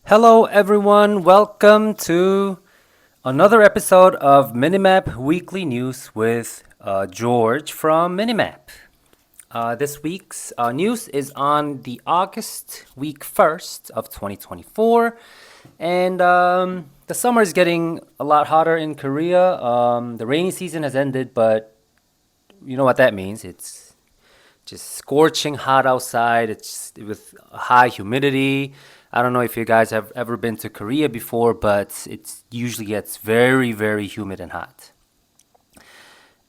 Hello, everyone. Welcome to another episode of Minimap Weekly News with George from Minimap. This week's news is on the August week 1st of 2024. And the summer is getting a lot hotter in Korea. The rainy season has ended, but you know what that means. It's just scorching hot outside. It's with high humidity. I don't know if you guys have ever been to Korea before, but it usually gets very, very humid and hot.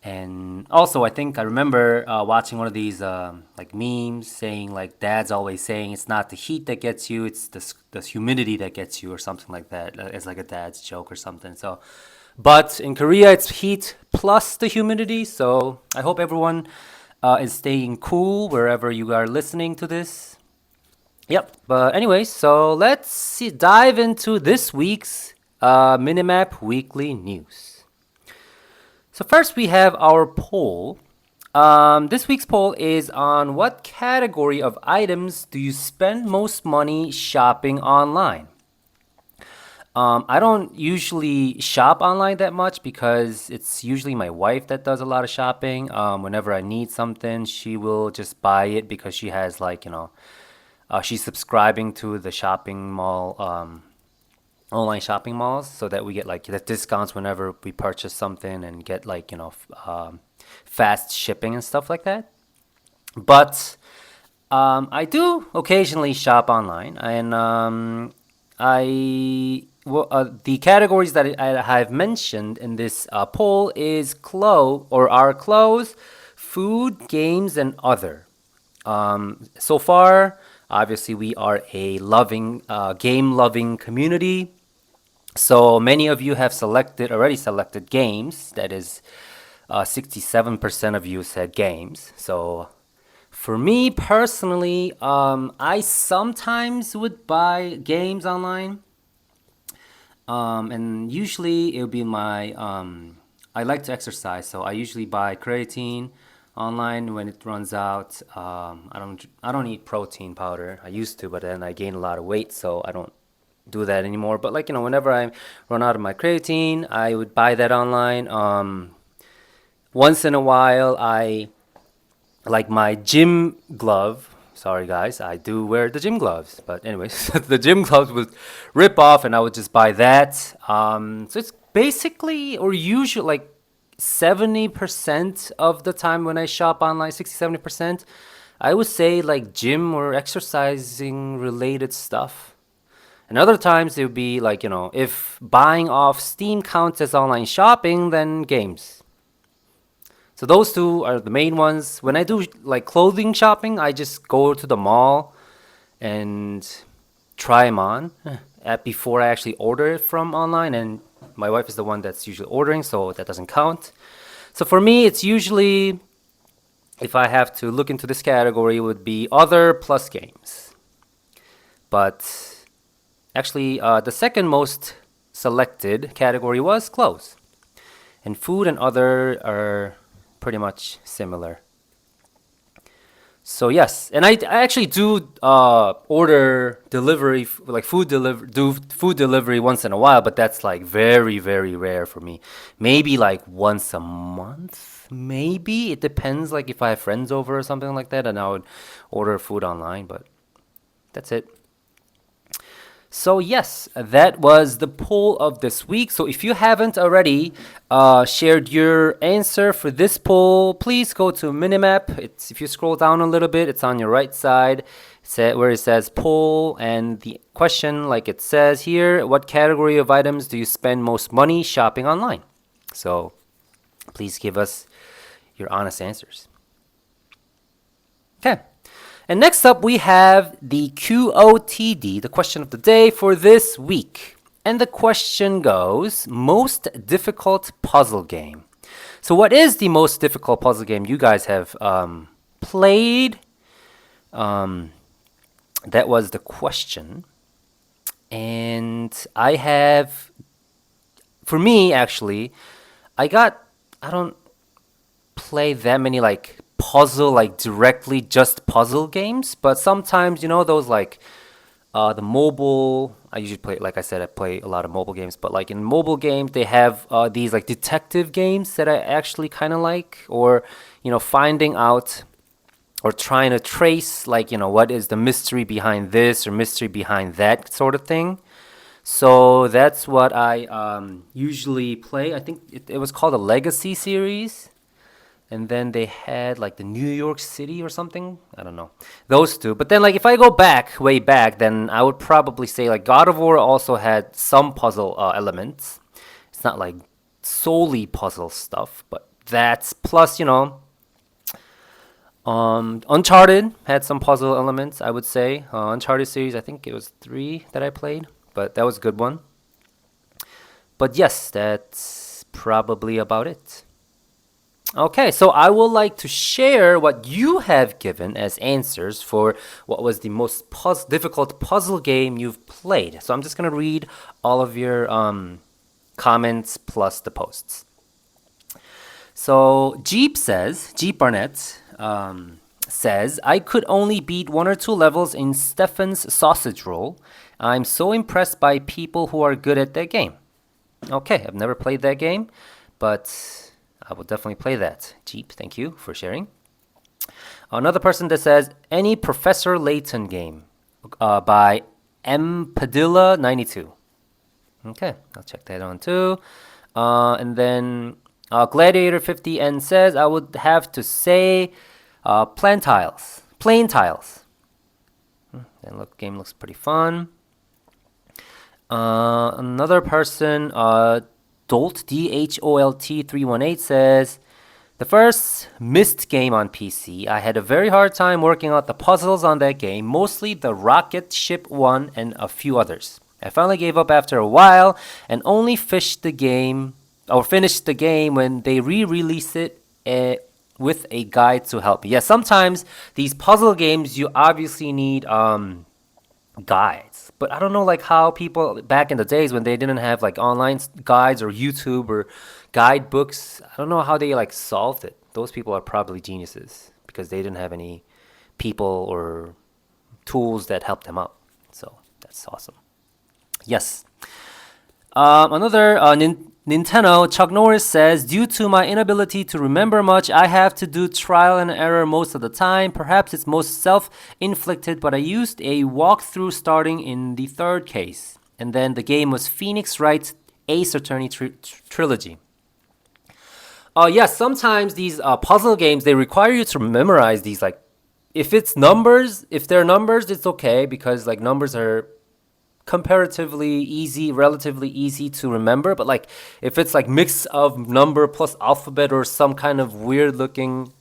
And also, I think I remember watching one of these like memes saying like dad's always saying it's not the heat that gets you, it's the humidity that gets you or something like that. It's like a dad's joke or something. So, but in Korea, it's heat plus the humidity. So I hope everyone is staying cool wherever you are listening to this. Yep. But anyways, so dive into this week's Minimap Weekly News. So first we have our poll. This week's poll is on what category of items do you spend most money shopping online? I don't usually shop online that much because it's usually my wife that does a lot of shopping. Whenever I need something, she will just buy it because she has she's subscribing to the shopping mall, online shopping malls, so that we get like the discounts whenever we purchase something and get fast shipping and stuff like that. But I do occasionally shop online, and the categories that I have mentioned in this poll is are clothes, food, games, and other. So far, obviously, we are a game-loving community. So many of you have already selected games. That is, 67% of you said games. So for me personally, I sometimes would buy games online. And usually it would be I like to exercise, so I usually buy creatine online when it runs out. I don't eat protein powder. I used to, but then I gained a lot of weight, so I don't do that anymore. But whenever I run out of my creatine, I would buy that online. Once in a while, I like my gym glove. Sorry guys, I do wear the gym gloves. But anyways, the gym gloves would rip off, and I would just buy that. So it's basically or usually like 70% of the time when I shop online, 60-70%, I would say like gym or exercising related stuff. And other times it would be if buying off Steam counts as online shopping, then games. So those two are the main ones. When I do like clothing shopping, I just go to the mall and try them on before I actually order it from online, and my wife is the one that's usually ordering, so that doesn't count. So for me, it's usually, if I have to look into this category, it would be other plus games. But actually, the second most selected category was clothes. And food and other are pretty much similar. So yes, and I actually do order delivery, like food delivery once in a while, but that's like very, very rare for me. Maybe like once a month, maybe. It depends, like if I have friends over or something like that, and I would order food online, but that's it. So yes, that was the poll of this week. So if you haven't already shared your answer for this poll, please go to Minimap. If you scroll down a little bit, it's on your right side where it says poll, and the question, like it says here, what category of items do you spend most money shopping online? So please give us your honest answers. Okay. And next up, we have the QOTD, the question of the day for this week. And the question goes, most difficult puzzle game. So what is the most difficult puzzle game you guys have played? That was the question. And for me, actually, I don't play that many puzzle, directly just puzzle games, but sometimes, those The mobile, I usually play, like I said, I play a lot of mobile games, but like in mobile games, they have these like detective games that I actually kind of like, or, finding out or trying to trace, like, what is the mystery behind this or mystery behind that sort of thing. So that's what I usually play. I think it was called a Legacy series. And then they had like the New York City or something. I don't know. Those two. But then like if I go back, way back, then I would probably say like God of War also had some puzzle elements. It's not like solely puzzle stuff, but that's plus, Uncharted had some puzzle elements, I would say. Uncharted series, I think it was 3 that I played, but that was a good one. But yes, that's probably about it. Okay, so I would like to share what you have given as answers for what was the most difficult puzzle game you've played. So I'm just going to read all of your comments plus the posts. So Jeep Barnett says, I could only beat 1 or 2 levels in Stefan's sausage roll. I'm so impressed by people who are good at that game. Okay, I've never played that game, but I will definitely play that. Jeep, thank you for sharing. Another person that says, any Professor Layton game by M. Padilla 92. Okay, I'll check that on too. And then Gladiator 50N says, I would have to say Plain Tiles. That game looks pretty fun. Another person, Dolt, DHOLT 318 says, the first Myst game on PC, I had a very hard time working out the puzzles on that game, mostly the rocket ship one and a few others. I finally gave up after a while and only finished the game when they re-released it with a guide to help me. Yeah, sometimes these puzzle games, you obviously need guides, but I don't know like how people back in the days when they didn't have like online guides or YouTube or guidebooks, I don't know how they like solved it. Those people are probably geniuses because they didn't have any people or tools that helped them out. So that's awesome. Yes. Another Nintendo, Chuck Norris says, due to my inability to remember much, I have to do trial and error most of the time. Perhaps it's most self-inflicted, but I used a walkthrough starting in the 3rd case. And then the game was Phoenix Wright's Ace Attorney trilogy. Yes, sometimes these puzzle games, they require you to memorize these. Like, if they're numbers, it's okay because like numbers are relatively easy to remember. But like if it's like mix of number plus alphabet or some kind of weird looking,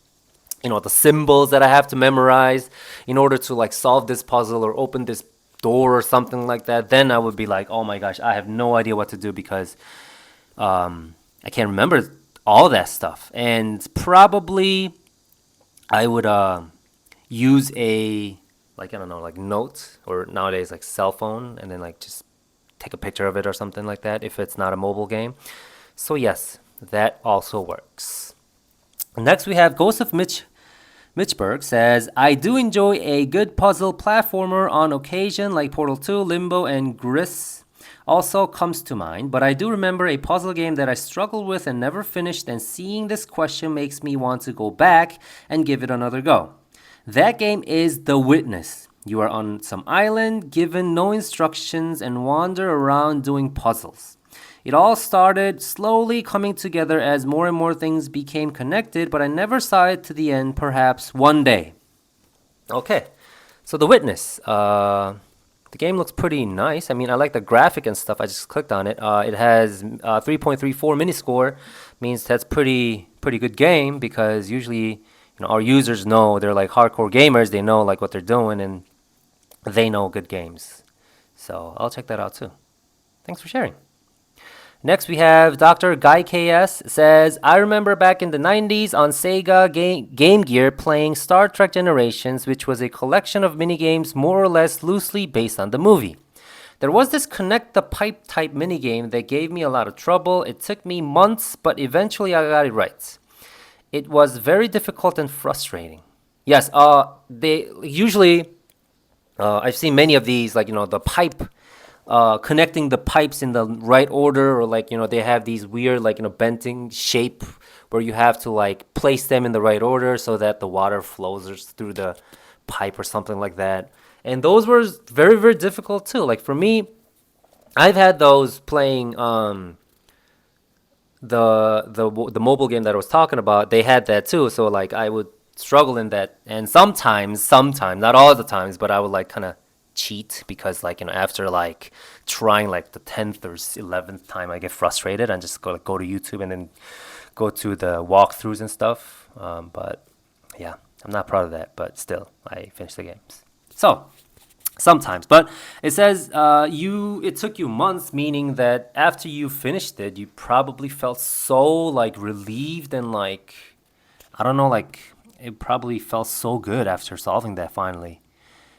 the symbols that I have to memorize in order to like solve this puzzle or open this door or something like that, then I would be like, oh my gosh, I have no idea what to do because I can't remember all that stuff. And probably I would use a like, I don't know, like note or nowadays like cell phone and then like just take a picture of it or something like that if it's not a mobile game. So yes, that also works. Next we have Ghost of Mitchberg says, I do enjoy a good puzzle platformer on occasion like Portal 2, Limbo, and Gris also comes to mind, but I do remember a puzzle game that I struggled with and never finished, and seeing this question makes me want to go back and give it another go. That game is The Witness. You are on some island, given no instructions, and wander around doing puzzles. It all started slowly coming together as more and more things became connected, but I never saw it to the end, perhaps one day. Okay, so The Witness. The game looks pretty nice. I mean, I like the graphic and stuff. I just clicked on it. It has 3.34 mini score, means that's pretty good game because usually our users know, they're like hardcore gamers. They know like what they're doing and they know good games. So I'll check that out too. Thanks for sharing. Next we have Dr. Guy KS says, I remember back in the 90s on Sega Game Gear playing Star Trek Generations, which was a collection of minigames more or less loosely based on the movie. There was this connect the pipe type minigame that gave me a lot of trouble. It took me months, but eventually I got it right. It was very difficult and frustrating. Yes, they usually I've seen many of these, like, the pipe, connecting the pipes in the right order, or like, they have these weird, like, bending shape where you have to like place them in the right order so that the water flows through the pipe or something like that. And those were very, very difficult too. Like for me, I've had those playing the mobile game that I was talking about. They had that too. So like I would struggle in that, and sometimes, not all the times, but I would like kind of cheat because like after like trying like the 10th or 11th time, I get frustrated and just go to YouTube and then go to the walkthroughs and stuff. But yeah, I'm not proud of that, but still, I finished the games. So sometimes, but it says it took you months, meaning that after you finished it, you probably felt so like relieved and like I don't know, like it probably felt so good after solving that finally,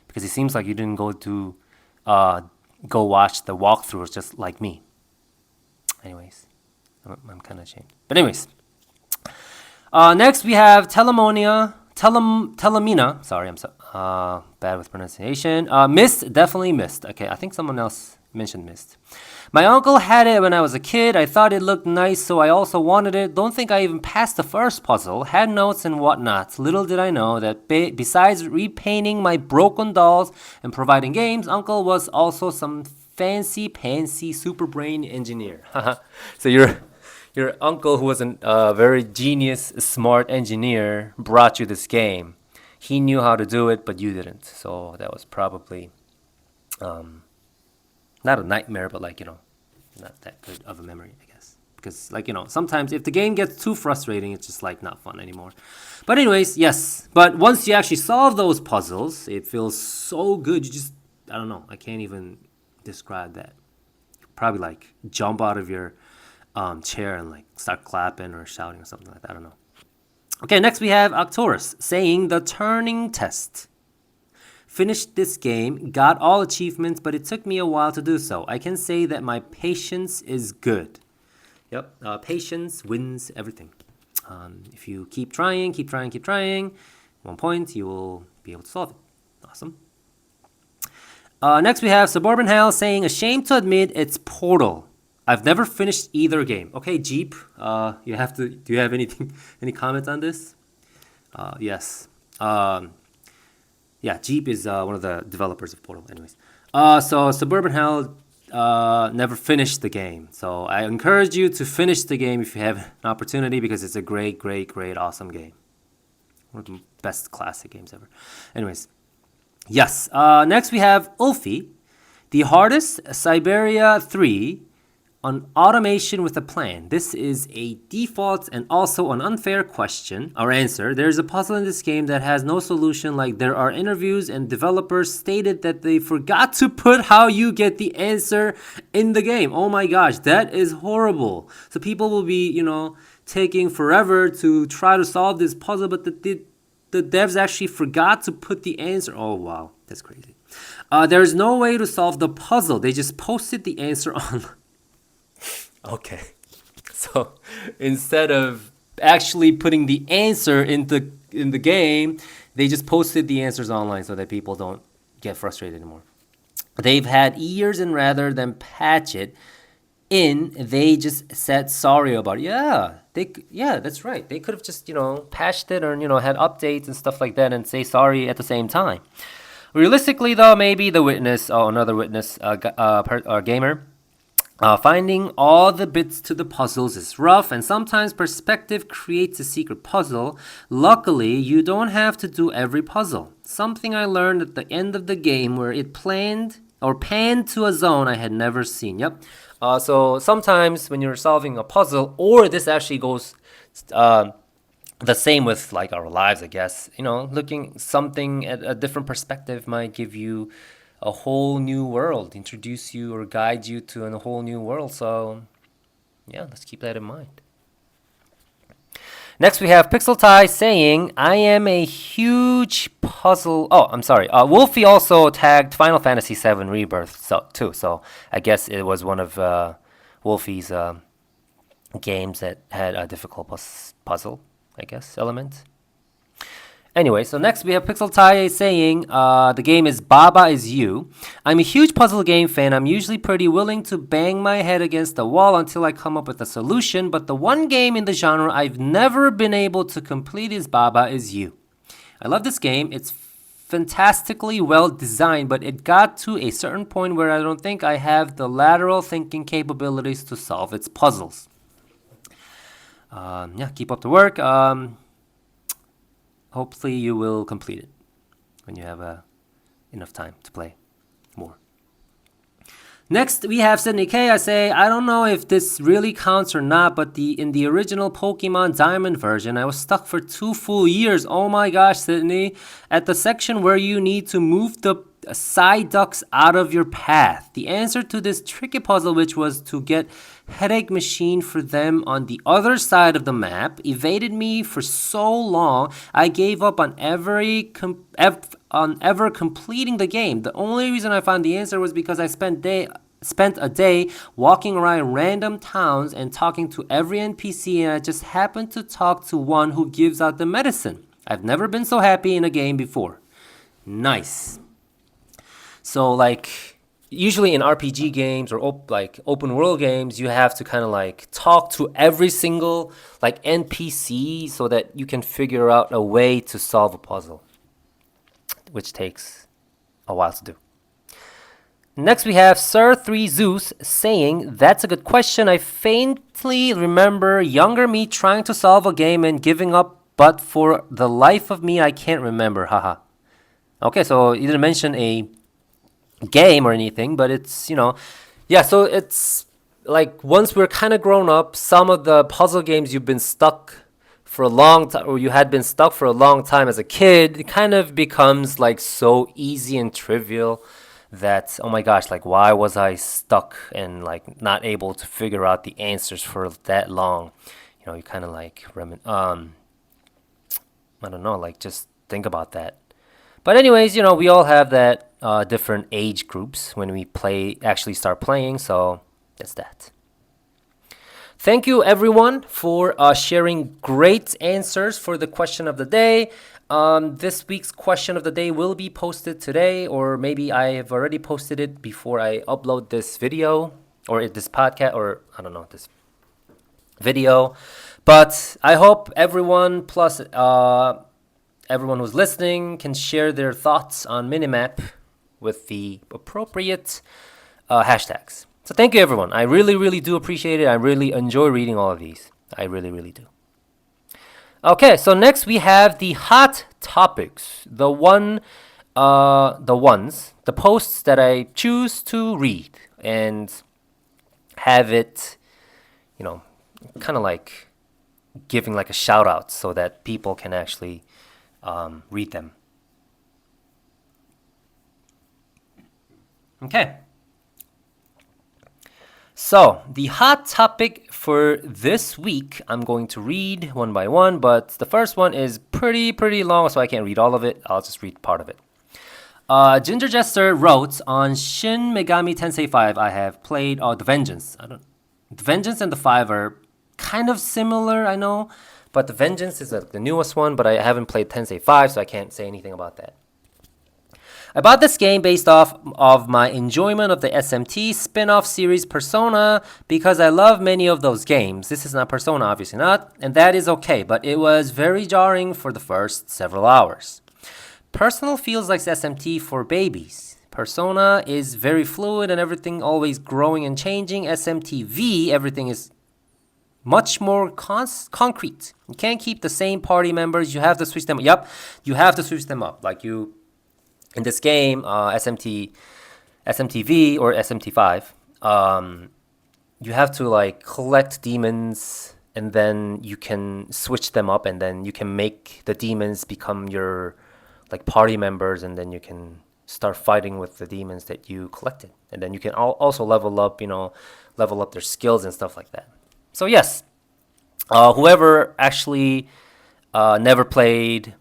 because it seems like you didn't uh, go watch the walkthroughs just like me. Anyways, I'm kind of ashamed. But anyways, next we have Telemina. Sorry, I'm so bad with pronunciation. Mist, definitely missed. Okay, I think someone else mentioned mist. My uncle had it when I was a kid. I thought it looked nice, so I also wanted it. Don't think I even passed the first puzzle. Had notes and whatnot. Little did I know that besides repainting my broken dolls and providing games, uncle was also some fancy pantsy super brain engineer. So your uncle, who was a very genius, smart engineer, brought you this game. He knew how to do it, but you didn't. So that was probably not a nightmare, but like, not that good of a memory, I guess. Because like, sometimes if the game gets too frustrating, it's just like not fun anymore. But anyways, yes. But once you actually solve those puzzles, it feels so good. I don't know. I can't even describe that. Probably like jump out of your chair and like start clapping or shouting or something like that. I don't know. Okay, next we have Arcturus saying the turning test. Finished this game, got all achievements, but it took me a while to do so. I can say that my patience is good. Yep, patience wins everything. If you keep trying, at one point you will be able to solve it. Awesome. Next we have Suburban Hell saying, ashamed to admit it's Portal. I've never finished either game. Okay, Jeep, do you have any comments on this? Yes. Yeah, Jeep is one of the developers of Portal. Anyways, so Suburban Hell never finished the game. So I encourage you to finish the game if you have an opportunity, because it's a great, awesome game. One of the best classic games ever. Anyways, yes. Next we have Ulfi, the hardest, Siberia 3. On automation with a plan. This is a default and also an unfair question or answer. There's a puzzle in this game that has no solution. Like there are interviews and developers stated that they forgot to put how you get the answer in the game. Oh my gosh, that is horrible. So people will be, taking forever to try to solve this puzzle, but the devs actually forgot to put the answer. Oh wow, that's crazy. There's no way to solve the puzzle. They just posted the answer on. Okay, so instead of actually putting the answer in the game, they just posted the answers online so that people don't get frustrated anymore. They've had years, and rather than patch it in, they just said sorry about it. Yeah, that's right. They could have just patched it, or had updates and stuff like that, and say sorry at the same time. Realistically, though, maybe the witness, another witness, gamer. Finding all the bits to the puzzles is rough, and sometimes perspective creates a secret puzzle. Luckily, you don't have to do every puzzle. Something I learned at the end of the game, where it panned to a zone I had never seen. Yep. So sometimes when you're solving a puzzle, or this actually goes the same with like our lives, I guess. Looking something at a different perspective might give you a whole new world, introduce you or guide you to a whole new world. So yeah, let's keep that in mind. Next we have Pixel Tie saying, I am a huge puzzle. Oh, I'm sorry. Wolfie also tagged Final Fantasy VII Rebirth too. So I guess it was one of Wolfie's games that had a difficult puzzle, I guess, element. Anyway, so next we have Pixel Tai saying the game is Baba is You. I'm a huge puzzle game fan. I'm usually pretty willing to bang my head against the wall until I come up with a solution, but the one game in the genre I've never been able to complete is Baba is You. I love this game. It's fantastically well designed, but it got to a certain point where I don't think I have the lateral thinking capabilities to solve its puzzles. Yeah, keep up the work. Hopefully you will complete it when you have enough time to play more. Next, we have Sydney K. I say, I don't know if this really counts or not, but in the original Pokemon Diamond version, I was stuck for 2 full years. Oh my gosh, Sydney. At the section where you need to move the Psyducks out of your path. The answer to this tricky puzzle, which was to get headache machine for them on the other side of the map, evaded me for so long I gave up on ever completing the game. The only reason I found the answer was because I spent a day walking around random towns and talking to every NPC, and I just happened to talk to one who gives out the medicine. I've never been so happy in a game before. Nice. So like usually in RPG games or open world games, you have to kind of like talk to every single like NPC so that you can figure out a way to solve a puzzle, which takes a while to do. Next we have Sir3 Zeus saying, that's a good question. I faintly remember younger me trying to solve a game and giving up, but for the life of me I can't remember. Haha. Okay, so you didn't mention a game or anything, but it's, yeah, so it's like once we're kind of grown up, some of the puzzle games you've been stuck for a long time, or you had been stuck for a long time as a kid, it kind of becomes like so easy and trivial that, oh my gosh, like why was I stuck and like not able to figure out the answers for that long? You kind of like I don't know, like just think about that. But anyways, we all have that different age groups when we actually start playing, so that's that. Thank you everyone for sharing great answers for the question of the day. This week's question of the day will be posted today, or maybe I have already posted it before I upload this video or this podcast, or I don't know, this video. But I hope everyone plus everyone who's listening can share their thoughts on Minimap with the appropriate hashtags. So thank you, everyone. I really, really do appreciate it. I really enjoy reading all of these. I really, really do. Okay, so next we have the hot topics. The posts that I choose to read and have it, kind of like giving like a shout out so that people can actually read them. Okay. So the hot topic for this week, I'm going to read one by one, but the first one is pretty long, so I can't read all of it. I'll just read part of it. Ginger Jester wrote on Shin Megami Tensei 5. I have played The Vengeance. The Vengeance and the 5 are kind of similar, I know, but the Vengeance is the newest one, but I haven't played Tensei 5, so I can't say anything about that. I bought this game based off of my enjoyment of the SMT spin-off series Persona because I love many of those games. This is not Persona, obviously not, and that is okay, but it was very jarring for the first several hours. Personal feels like SMT for babies. Persona is very fluid and everything always growing and changing. SMTV, everything is much more concrete. You can't keep the same party members. You have to switch them. Yep, you have to switch them up. Like in this game, SMTV or SMT5, you have to like collect demons and then you can switch them up and then you can make the demons become your like party members and then you can start fighting with the demons that you collected. And then you can also level up their skills and stuff like that. So yes, whoever actually never played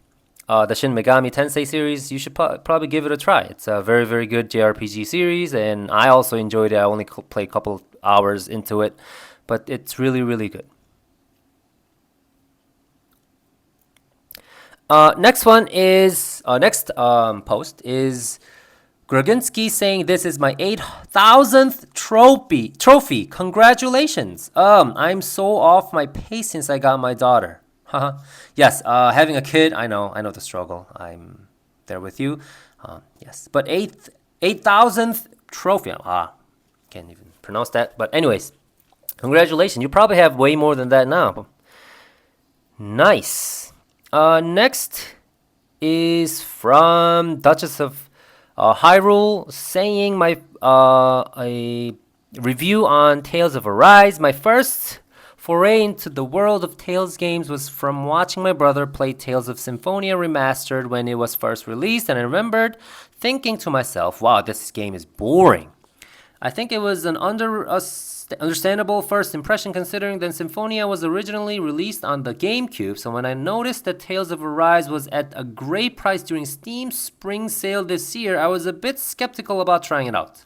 the Shin Megami Tensei series, you should probably give it a try. It's a very, very good JRPG series, and I also enjoyed it. I only played a couple hours into it, but it's really, really good. Next one is next post is Groginski saying this is my 8,000th trophy. Congratulations. I'm so off my pace since I got my daughter. Yes, having a kid, I know the struggle. I'm there with you. Yes, but 8,000th trophy. Can't even pronounce that. But anyways, congratulations. You probably have way more than that now. Nice. Next is from Duchess of Hyrule saying a review on Tales of Arise. My first foray into the world of Tales games was from watching my brother play Tales of Symphonia Remastered when it was first released, and I remembered thinking to myself, wow, this game is boring. I think it was an understandable first impression considering that Symphonia was originally released on the GameCube, so when I noticed that Tales of Arise was at a great price during Steam Spring Sale this year, I was a bit skeptical about trying it out.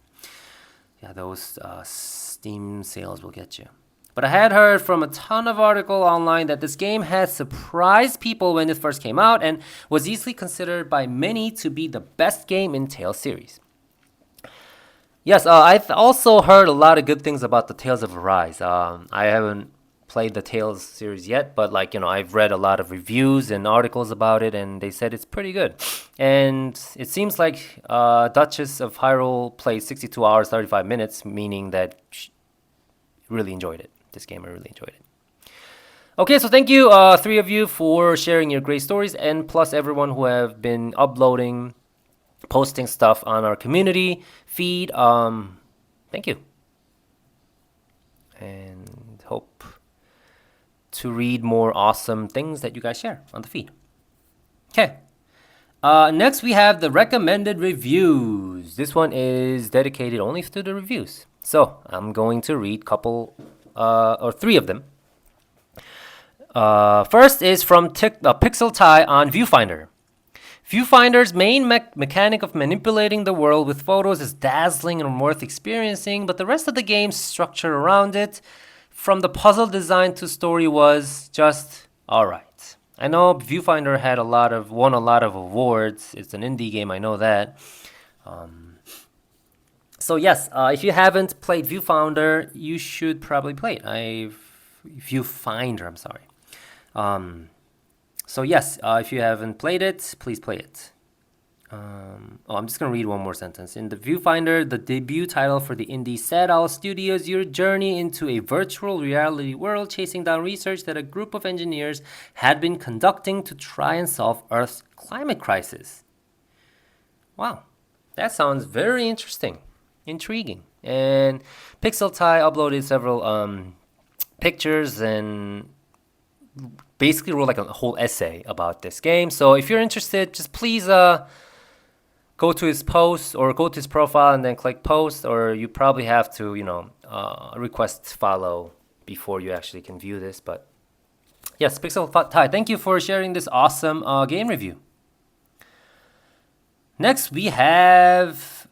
Yeah, those Steam sales will get you. But I had heard from a ton of articles online that this game had surprised people when it first came out and was easily considered by many to be the best game in Tales series. Yes, I've also heard a lot of good things about the Tales of Arise. I haven't played the Tales series yet, but I've read a lot of reviews and articles about it, and they said it's pretty good. And it seems like Duchess of Hyrule played 62 hours, 35 minutes, meaning that she really enjoyed it. This game, I really enjoyed it. Okay, so thank you, three of you, for sharing your great stories, and plus everyone who have been posting stuff on our community feed. Thank you. And hope to read more awesome things that you guys share on the feed. Okay. Next, we have the recommended reviews. This one is dedicated only to the reviews. So I'm going to read three of them. First is from Pixel Tie on Viewfinder. Viewfinder's main mechanic of manipulating the world with photos is dazzling and worth experiencing, but the rest of the game's structure around it, from the puzzle design to story, was just alright. I know Viewfinder won a lot of awards. It's an indie game, I know that. So yes, if you haven't played Viewfinder, you should probably play it. Viewfinder, I'm sorry. So yes, if you haven't played it, please play it. I'm just going to read one more sentence. In the Viewfinder, the debut title for the indie Sad Owl Studios, your journey into a virtual reality world chasing down research that a group of engineers had been conducting to try and solve Earth's climate crisis. Wow, that sounds very intriguing. And Pixel Tie uploaded several pictures and basically wrote like a whole essay about this game. So if you're interested, just please go to his post or go to his profile and then click post, or you probably have to, request follow before you actually can view this. But yes, Pixel Tie, thank you for sharing this awesome game review. Next, we have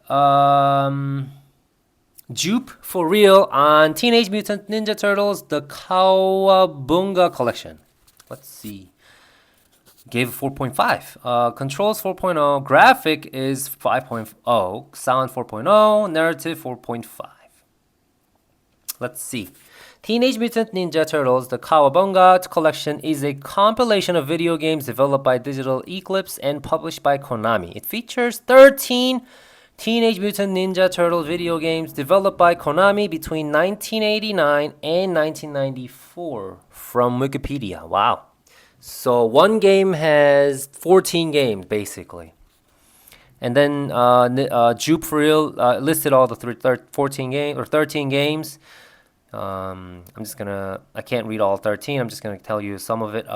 Jupe for real on Teenage Mutant Ninja Turtles, the Kawabunga collection. Let's see. Gave it 4.5. Controls 4.0. Graphic is 5.0. Sound 4.0. Narrative 4.5. Let's see. Teenage Mutant Ninja Turtles, the Kawabunga collection is a compilation of video games developed by Digital Eclipse and published by Konami. It features 13 Teenage Mutant Ninja Turtle video games developed by Konami between 1989 and 1994 from Wikipedia. Wow. So one game has 14 games, basically. And then Jupe for real listed all the 13 games. I can't read all 13. I'm just going to tell you some of it.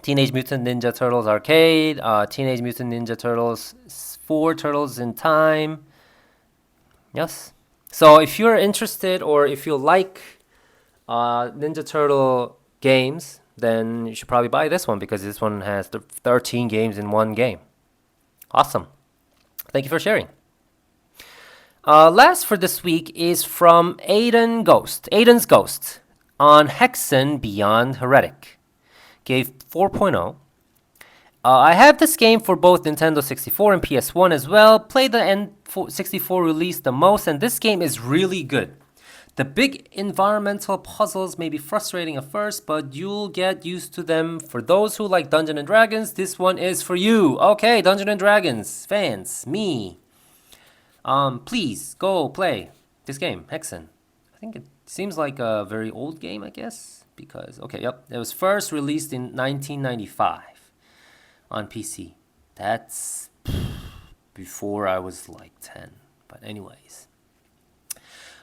Teenage Mutant Ninja Turtles Arcade, Teenage Mutant Ninja Turtles 4 Turtles in Time. Yes. So if you're interested or if you like Ninja Turtle games, then you should probably buy this one because this one has 13 games in one game. Awesome. Thank you for sharing. Last for this week is from Aiden's Ghost on Hexen Beyond Heretic. Gave 4.0. I have this game for both Nintendo 64 and PS1 as well. Played the N64 release the most, and this game is really good. The big environmental puzzles may be frustrating at first, but you'll get used to them. For those who like Dungeons & Dragons, this one is for you. Okay, Dungeons & Dragons fans, me. Please go play this game, Hexen. I think it seems like a very old game, I guess, because, okay, yep. It was first released in 1995 on PC. That's before I was like 10, but anyways.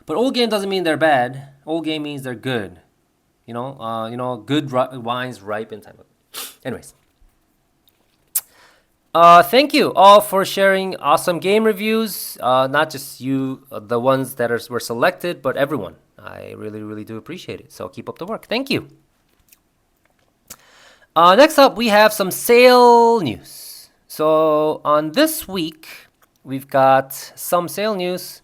But old game doesn't mean they're bad. Old game means they're good. Good wines ripe in time. Anyways. Thank you all for sharing awesome game reviews. Not just you, the ones that were selected, but everyone. I really, really do appreciate it. So keep up the work. Thank you. Next up, we have some sale news. So on this week, we've got some sale news.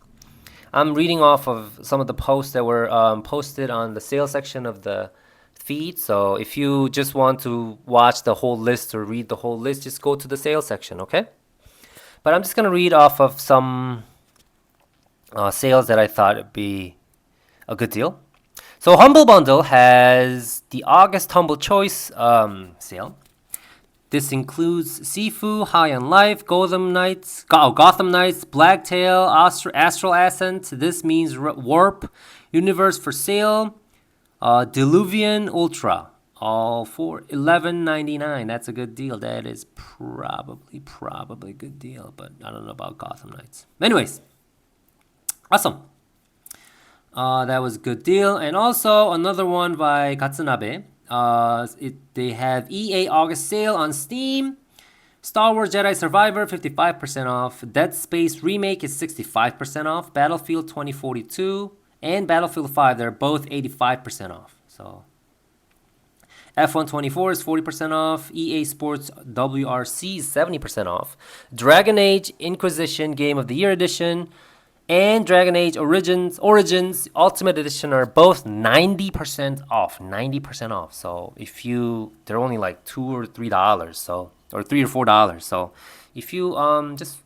I'm reading off of some of the posts that were posted on the sales section of the feed. So if you just want to watch the whole list or read the whole list, just go to the sales section, okay? But I'm just going to read off of some sales that I thought would be a good deal. So Humble Bundle has the August Humble Choice sale. This includes Sifu, High on Life, Gotham Knights, Blacktail, Astral Ascent. This means Warp, Universe for Sale, Diluvian Ultra, all for $11.99. That's a good deal. That is probably a good deal, but I don't know about Gotham Knights. Anyways, awesome. That was a good deal. And also another one by Katsunabe. They have EA August sale on Steam. Star Wars Jedi Survivor 55% off. Dead Space Remake is 65% off. Battlefield 2042 and Battlefield 5, they're both 85% off. So F124 is 40% off. EA Sports WRC is 70% off. Dragon Age Inquisition Game of the Year Edition and Dragon Age Origins Ultimate Edition are both 90% off. 90% off. So if they're only like $2 or $3, so, or $3 or $4. So if you just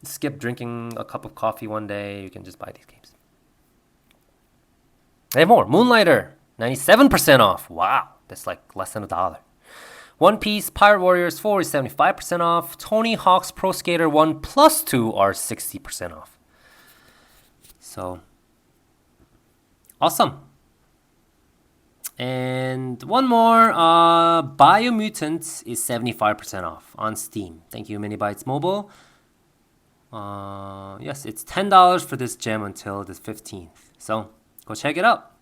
skip drinking a cup of coffee one day, you can just buy these games. They have more. Moonlighter, 97% off. Wow, that's like less than $1. One Piece Pirate Warriors 4 is 75% off. Tony Hawk's Pro Skater 1 plus 2 are 60% off. So, awesome. And one more, Biomutant is 75% off on Steam. Thank you, Minibytes Mobile. Yes, it's $10 for this gem until the 15th. So, go check it out.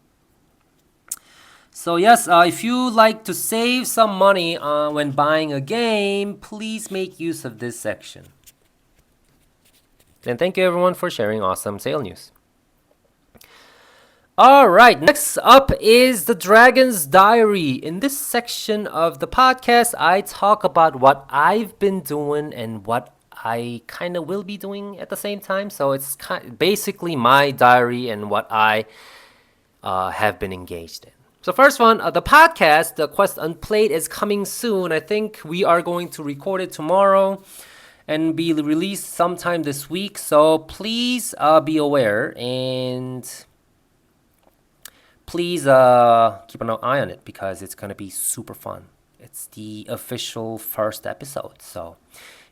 So yes, if you like to save some money when buying a game, please make use of this section. And thank you everyone for sharing awesome sale news. Alright, next up is the Dragon's Diary. In this section of the podcast, I talk about what I've been doing and what I kind of will be doing at the same time. So it's basically my diary and what I have been engaged in. So first one, the podcast, the Quest Unplayed, is coming soon. I think we are going to record it tomorrow and be released sometime this week. So please be aware and please keep an eye on it because it's going to be super fun. It's the official first episode. So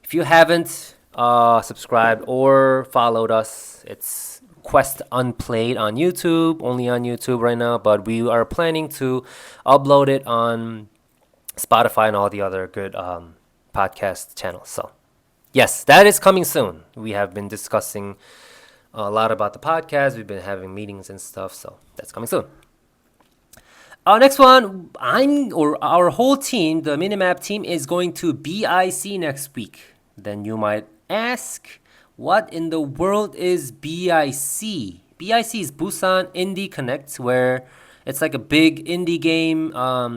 if you haven't subscribed or followed us, it's Quest Unplayed on YouTube, only on YouTube right now, but we are planning to upload it on Spotify and all the other good podcast channels. So yes, that is coming soon. We have been discussing a lot about the podcast. We've been having meetings and stuff, so that's coming soon. Next one, our whole team, the Minimap team, is going to BIC next week. Then you might ask, what in the world is BIC? BIC is Busan Indie Connect, where it's like a big indie game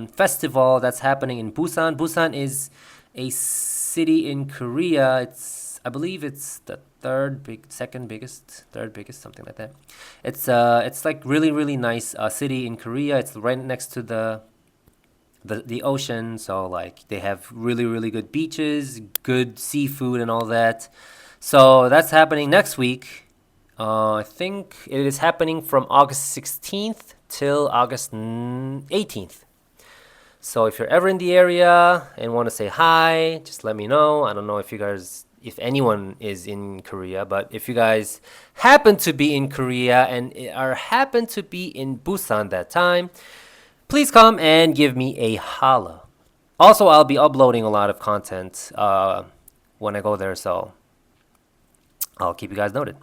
festival that's happening in Busan. Busan is a city in Korea. I believe it's the third biggest, something like that. It's like really, really nice city in Korea. It's right next to the the ocean. So like they have really really good beaches, good seafood, and all that. So that's happening next week. I think it is happening from August 16th till August 18th. So if you're ever in the area and want to say hi, just let me know. I don't know if anyone is in Korea, but if you guys happen to be in Korea and are happen to be in Busan that time, please come and give me a holla. Also, I'll be uploading a lot of content when I go there, so I'll keep you guys noted.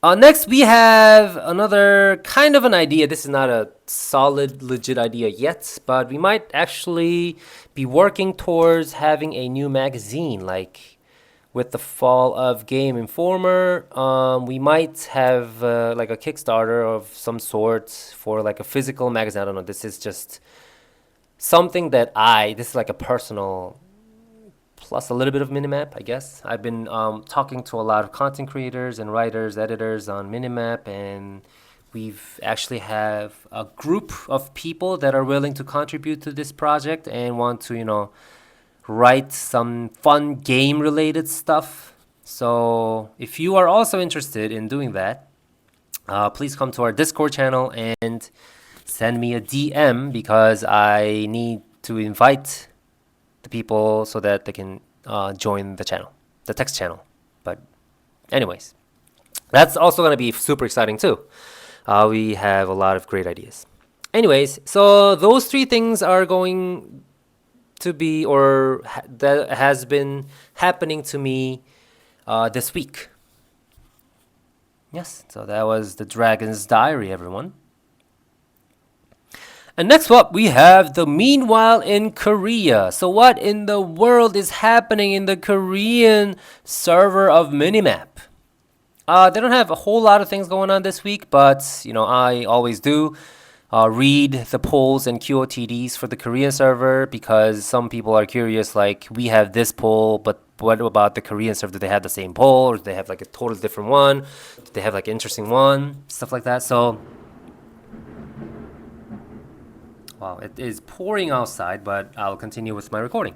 Next, we have another kind of an idea. This is not a solid, legit idea yet, but we might actually be working towards having a new magazine. Like with the fall of Game Informer, we might have like a Kickstarter of some sort for like a physical magazine. I don't know. This is just something that this is like a personal plus a little bit of Minimap, I guess. I've been talking to a lot of content creators and writers, editors on Minimap, and we've actually have a group of people that are willing to contribute to this project and want to, write some fun game-related stuff. So if you are also interested in doing that, please come to our Discord channel and send me a DM because I need to invite the people so that they can join the channel, the text channel. But anyways, that's also going to be super exciting too. We have a lot of great ideas. Anyways, so those three things are going to be, or that has been happening to me this week. Yes, so that was the Dragon's Diary, everyone. And next up, we have the Meanwhile in Korea. So what in the world is happening in the Korean server of Minimap? They don't have a whole lot of things going on this week, but I always do read the polls and QOTDs for the Korean server because some people are curious, like, we have this poll, but what about the Korean server? Do they have the same poll, or do they have like a totally different one? Do they have like an interesting one? Stuff like that. So wow, it is pouring outside, but I'll continue with my recording.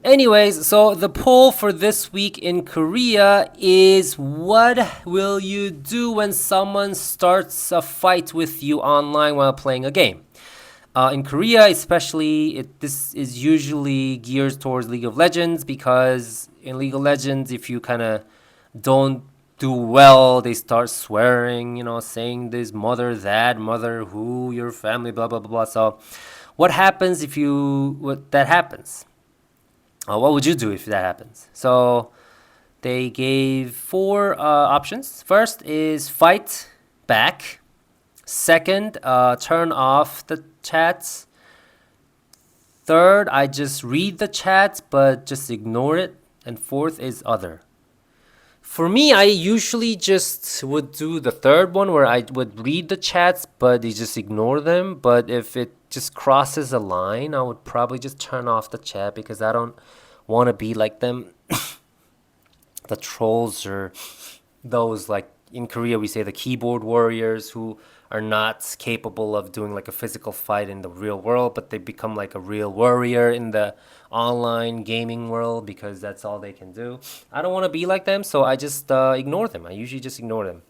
Anyways, so the poll for this week in Korea is, what will you do when someone starts a fight with you online while playing a game? In Korea especially, this is usually geared towards League of Legends, because in League of Legends, if you kind of don't do well, they start swearing, saying this mother, that mother, who, your family, blah, blah, blah, blah. So what happens if that happens? What would you do if that happens? So they gave 4 options. First is fight back. Second, turn off the chats. Third, I just read the chats but just ignore it. And fourth is other. For me, I usually just would do the third one, where I would read the chats but just ignore them. But if it just crosses a line, I would probably just turn off the chat, because I don't want to be like them. The trolls, or those, like in Korea we say, the keyboard warriors, who are not capable of doing like a physical fight in the real world, but they become like a real warrior in the online gaming world because that's all they can do. I don't want to be like them, so I just ignore them. I usually just ignore them.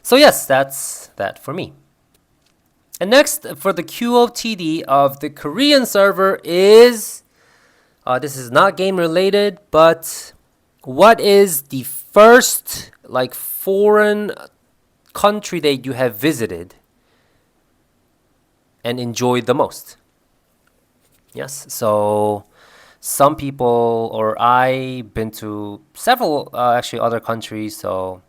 So yes, that's that for me. And next, for the QOTD of the Korean server is, this is not game related, but what is the first like foreign country that you have visited and enjoyed the most? Yes, so some people, or I've been to several actually other countries, so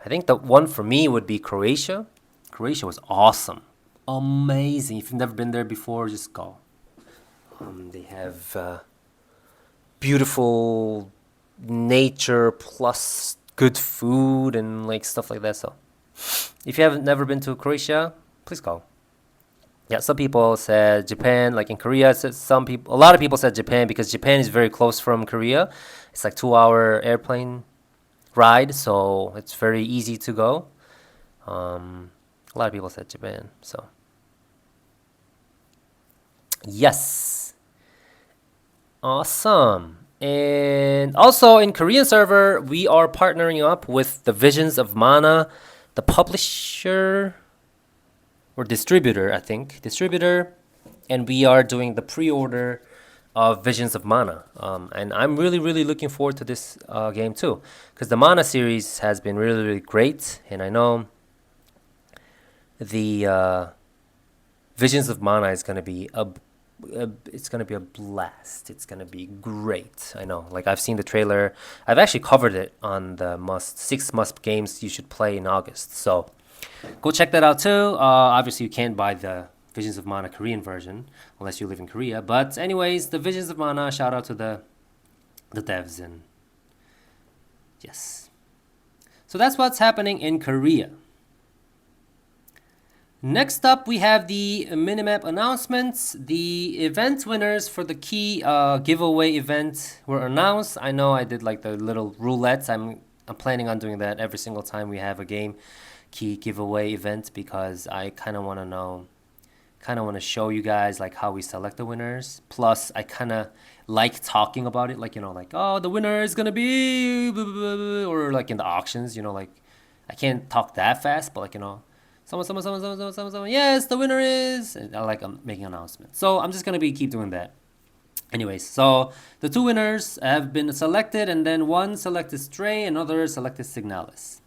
I think the one for me would be Croatia. Croatia was awesome. Amazing. If you've never been there before, just go. They have beautiful nature plus good food and like stuff like that. So if you haven't never been to Croatia, please go. Yeah, some people said Japan. Like in Korea, a lot of people said Japan, because Japan is very close from Korea. It's like 2-hour airplane ride, so it's very easy to go. A lot of people said Japan. So Yes. Awesome. And also in Korean server, we are partnering up with the Visions of Mana, the publisher or distributor, I think. Distributor. And we are doing the pre-order of Visions of Mana. And I'm really, really looking forward to this game too. Because the Mana series has been really, really great. And I know the Visions of Mana is going to be it's gonna be a blast. It's gonna be great. I know. Like I've seen the trailer. I've actually covered it on the six must games you should play in August. So go check that out too. Obviously you can't buy the Visions of Mana Korean version unless you live in Korea. But anyways, the Visions of Mana. Shout out to the devs and yes. So that's what's happening in Korea. Next up, we have the Minimap Announcements. The event winners for the key giveaway event were announced. I know I did like the little roulettes. I'm planning on doing that every single time we have a game key giveaway event because I kind of want to show you guys like how we select the winners. Plus, I kind of like talking about it, like like oh the winner is gonna be blah, blah, blah, blah, or like in the auctions, like I can't talk that fast, but like someone. Yes, the winner is. And I like making announcements. So I'm just gonna keep doing that. Anyways, so the two winners have been selected, and then one selected Stray, another selected Signalis.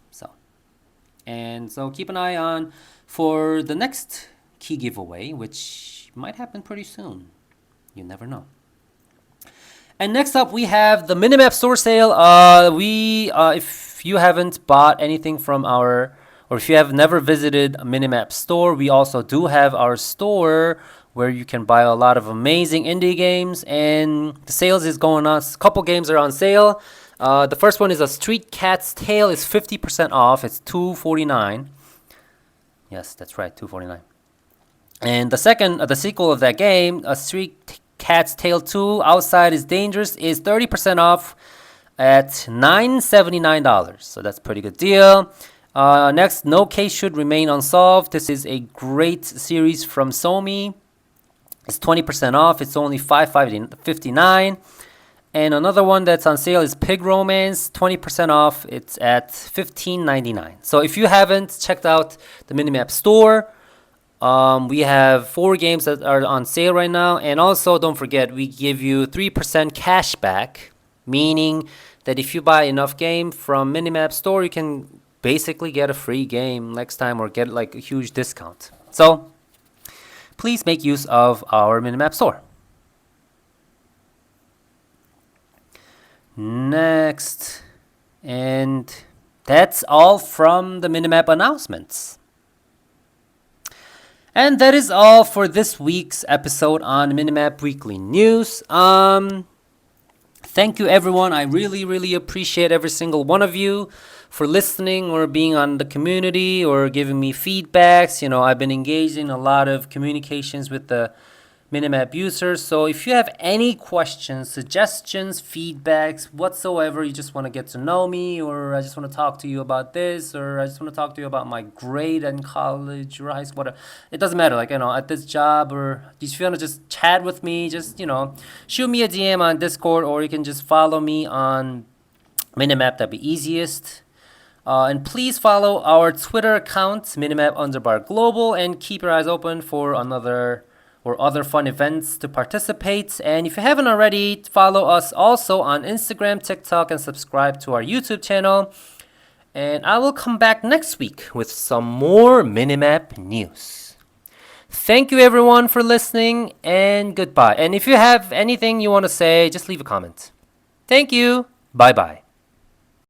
So keep an eye on for the next key giveaway, which might happen pretty soon. You never know. And next up, we have the Minimap store sale. If you haven't bought anything from or if you have never visited a Minimap store, we also do have our store where you can buy a lot of amazing indie games, and the sales is going on. A couple games are on sale. The first one is a Street Cat's Tale. It's 50% off. It's $249. Yes, that's right, $249. And the sequel of that game, a Street Cat's Tale 2, Outside is Dangerous, is 30% off at $979. So that's a pretty good deal. Next, No Case Should Remain Unsolved. This is a great series from Somi. It's 20% off. It's only $5.59. And another one that's on sale is Pig Romance, 20% off. It's at $15.99. So if you haven't checked out the Minimap store, we have 4 games that are on sale right now. And also, don't forget, we give you 3% cash back, meaning that if you buy enough game from Minimap store, you can basically get a free game next time or get like a huge discount. So please make use of our Minimap store. Next, and that's all from the Minimap announcements. And that is all for this week's episode on Minimap Weekly News. Thank you everyone. I really, really appreciate every single one of you for listening or being on the community or giving me feedbacks. I've been engaged in a lot of communications with the Minimap users. So if you have any questions, suggestions, feedbacks, whatsoever, you just want to get to know me, or I just want to talk to you about this, or I just want to talk to you about my grade in college or high school, whatever. It doesn't matter, at this job, or if you want to just chat with me, just, shoot me a DM on Discord, or you can just follow me on Minimap. That'd be easiest. And please follow our Twitter account, Minimap_global, and keep your eyes open for other fun events to participate. And if you haven't already, follow us also on Instagram, TikTok, and subscribe to our YouTube channel. And I will come back next week with some more Minimap news. Thank you everyone for listening, and goodbye. And if you have anything you want to say, just leave a comment. Thank you. Bye-bye.